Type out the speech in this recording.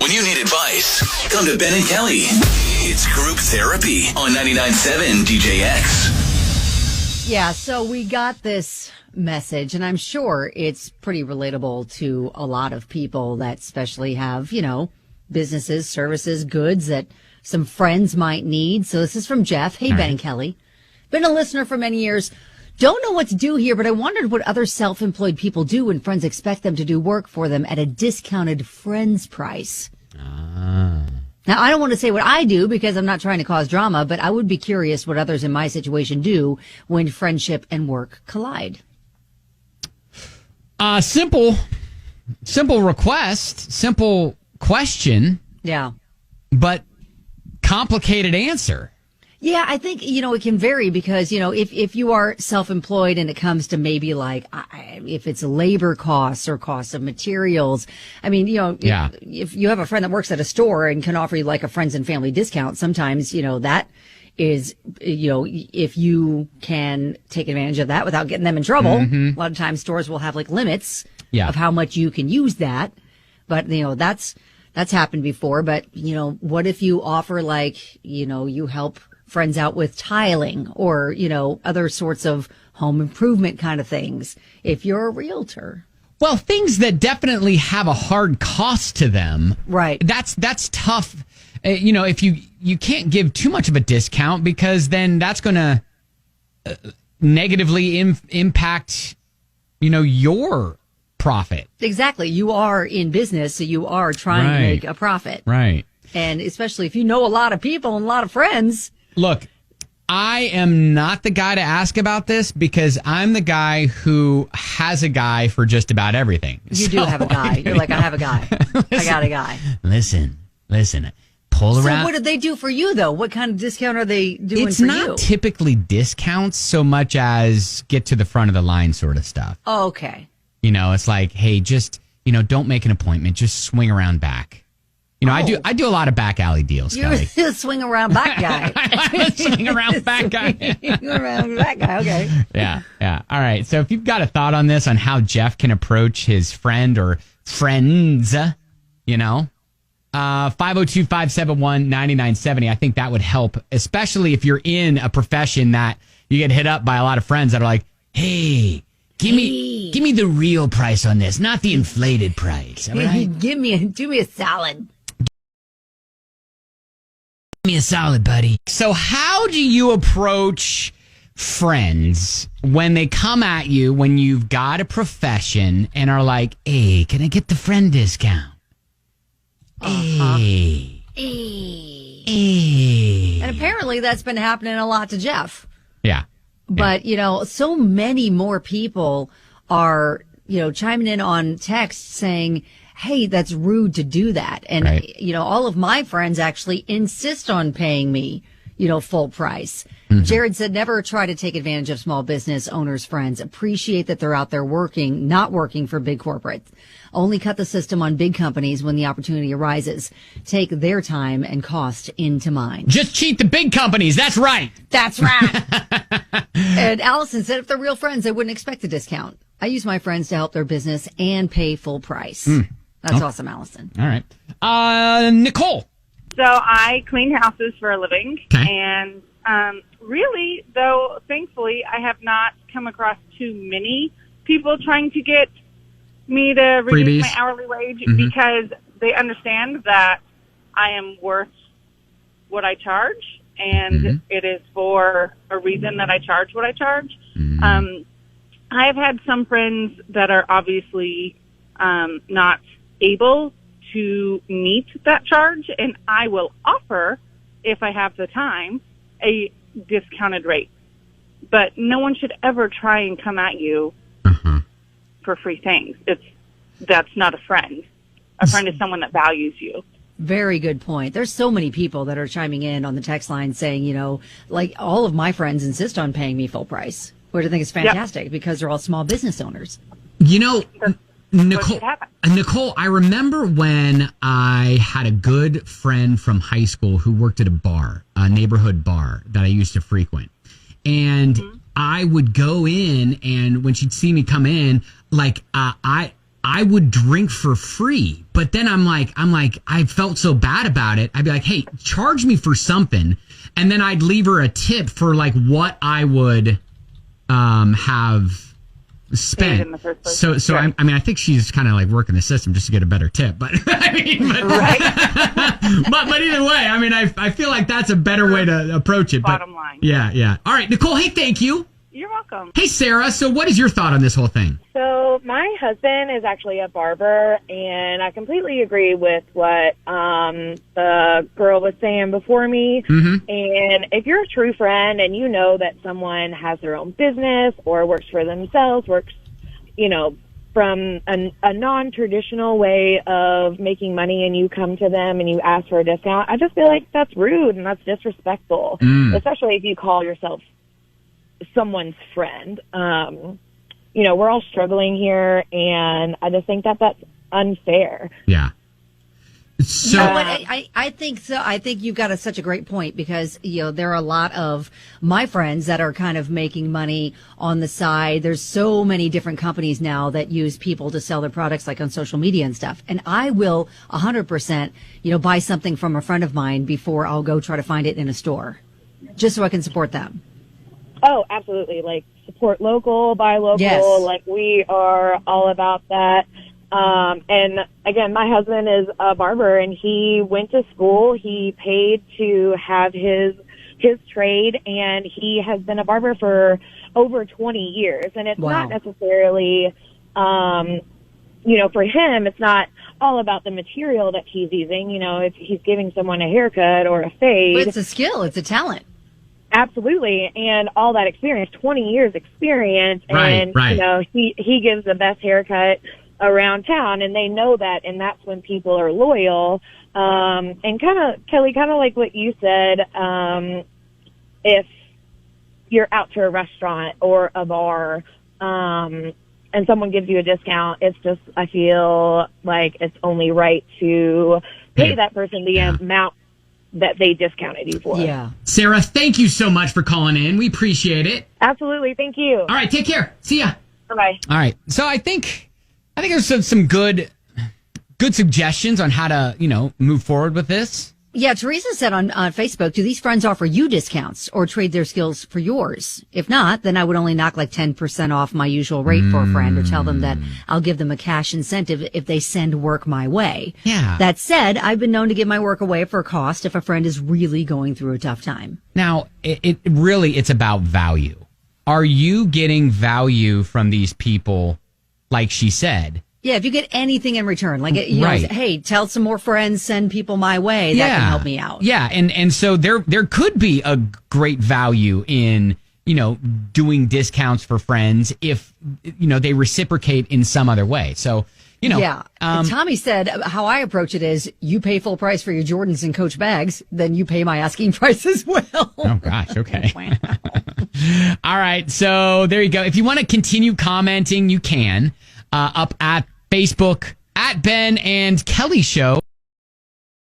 When you need advice, come to Ben and Kelly. It's Group Therapy on 99.7 DJX. Yeah, so we got this message, and I'm sure it's pretty relatable to a lot of people that especially have, businesses, services, goods that some friends might need. So this is from Jeff. Hey, Ben and Kelly. Been a listener for many years. Don't know what to do here, but I wondered what other self-employed people do when friends expect them to do work for them at a discounted friend's price. Now, I don't want to say what I do because I'm not trying to cause drama, but I would be curious what others in my situation do when friendship and work collide. Simple request, simple question. Yeah. But complicated answer. Yeah, I think, it can vary because, if you are self-employed and it comes to maybe like, if it's labor costs or costs of materials, I mean, if you have a friend that works at a store and can offer you like a friends and family discount, sometimes, that is, if you can take advantage of that without getting them in trouble. A lot of times stores will have like limits of how much you can use that. But, that's happened before. But, what if you offer like, you help friends out with tiling or, other sorts of home improvement kind of things if you're a realtor. Well, things that definitely have a hard cost to them. Right. That's tough. If you can't give too much of a discount because then that's going to negatively impact, your profit. Exactly. You are in business, so you are trying to make a profit. Right. And especially if you know a lot of people and a lot of friends. Look, I am not the guy to ask about this because I'm the guy who has a guy for just about everything. You do have a guy. You're like, I have a guy. I got a guy. Listen. Pull around. So what do they do for you, though? What kind of discount are they doing for you? It's not typically discounts so much as get to the front of the line sort of stuff. Oh, okay. It's like, hey, just, don't make an appointment. Just swing around back. I do a lot of back alley deals, Kelly. You're a swing around back guy. I'm a swing around back guy. Swing around back guy, okay. Yeah. All right. So if you've got a thought on this, on how Jeff can approach his friend or friends, 502-571-9970. I think that would help, especially if you're in a profession that you get hit up by a lot of friends that are like, hey, give me the real price on this, not the inflated price. All right? do me a salad. Give me a salad, buddy. So how do you approach friends when they come at you when you've got a profession and are like, hey, can I get the friend discount? Hey. And apparently that's been happening a lot to Jeff. Yeah. But, so many more people are, chiming in on text saying, hey, that's rude to do that. And, all of my friends actually insist on paying me, full price. Mm-hmm. Jared said, never try to take advantage of small business owners' friends. Appreciate that they're out there working, not working for big corporates. Only cut the system on big companies when the opportunity arises. Take their time and cost into mind. Just cheat the big companies. That's right. That's right. And Allison said, if they're real friends, they wouldn't expect a discount. I use my friends to help their business and pay full price. That's awesome, Allison. All right. Nicole. So I clean houses for a living. Okay. And really, though, thankfully, I have not come across too many people trying to get me to reduce my hourly wage because they understand that I am worth what I charge, and it is for a reason that I charge what I charge. I've had some friends that are obviously not able to meet that charge, and I will offer, if I have the time, a discounted rate. But no one should ever try and come at you for free things. That's not a friend. A friend is someone that values you. Very good point. There's so many people that are chiming in on the text line saying, like all of my friends insist on paying me full price, which I think is fantastic because they're all small business owners. Nicole, I remember when I had a good friend from high school who worked at a bar, a neighborhood bar that I used to frequent. And I would go in, and when she'd see me come in, like, I would drink for free. But then I'm like, I felt so bad about it. I'd be like, hey, charge me for something. And then I'd leave her a tip for like what I would have spent. In the first place. So right. I think she's kind of like working the system just to get a better tip. But Right. but either way, I feel like that's a better way to approach it. Bottom line. Yeah. All right, Nicole. Hey, thank you. You're welcome. Hey, Sarah. So what is your thought on this whole thing? So my husband is actually a barber, and I completely agree with what the girl was saying before me. Mm-hmm. And if you're a true friend and you know that someone has their own business or works for themselves, works, from a non-traditional way of making money, and you come to them and you ask for a discount, I just feel like that's rude and that's disrespectful, especially if you call yourself someone's friend. We're all struggling here, and I just think that that's unfair. Yeah. So I think so. I think you've got such a great point, because there are a lot of my friends that are kind of making money on the side. There's so many different companies now that use people to sell their products, like on social media and stuff. And I will 100%, buy something from a friend of mine before I'll go try to find it in a store, just so I can support them. Oh, absolutely. Like, support local, buy local. Yes. Like, we are all about that. And again, my husband is a barber, and he went to school. He paid to have his trade, and he has been a barber for over 20 years. And it's not necessarily, for him, it's not all about the material that he's using. If he's giving someone a haircut or a fade. But it's a skill. It's a talent. Absolutely. And all that experience, 20 years experience. And, right. He gives the best haircut around town, and they know that. And that's when people are loyal. And Kelly, kind of like what you said, if you're out to a restaurant or a bar, and someone gives you a discount, it's just, I feel like it's only right to pay that person the amount that they discounted you for. Yeah. Sarah, thank you so much for calling in. We appreciate it. Absolutely. Thank you. All right, take care. See ya. Bye-bye. All right. So I think there's some good suggestions on how to, move forward with this. Yeah, Teresa said on Facebook, do these friends offer you discounts or trade their skills for yours? If not, then I would only knock like 10% off my usual rate for a friend, or tell them that I'll give them a cash incentive if they send work my way. Yeah. That said, I've been known to give my work away for a cost if a friend is really going through a tough time. Now, it's about value. Are you getting value from these people, like she said? Yeah, if you get anything in return, like, hey, tell some more friends, send people my way, that can help me out. Yeah, and so there could be a great value in, doing discounts for friends if, they reciprocate in some other way. So, Yeah. Tommy said, how I approach it is, you pay full price for your Jordans and Coach bags, then you pay my asking price as well. Oh, gosh, okay. All right, so there you go. If you want to continue commenting, you can. Up at Facebook, at Ben and Kelly Show.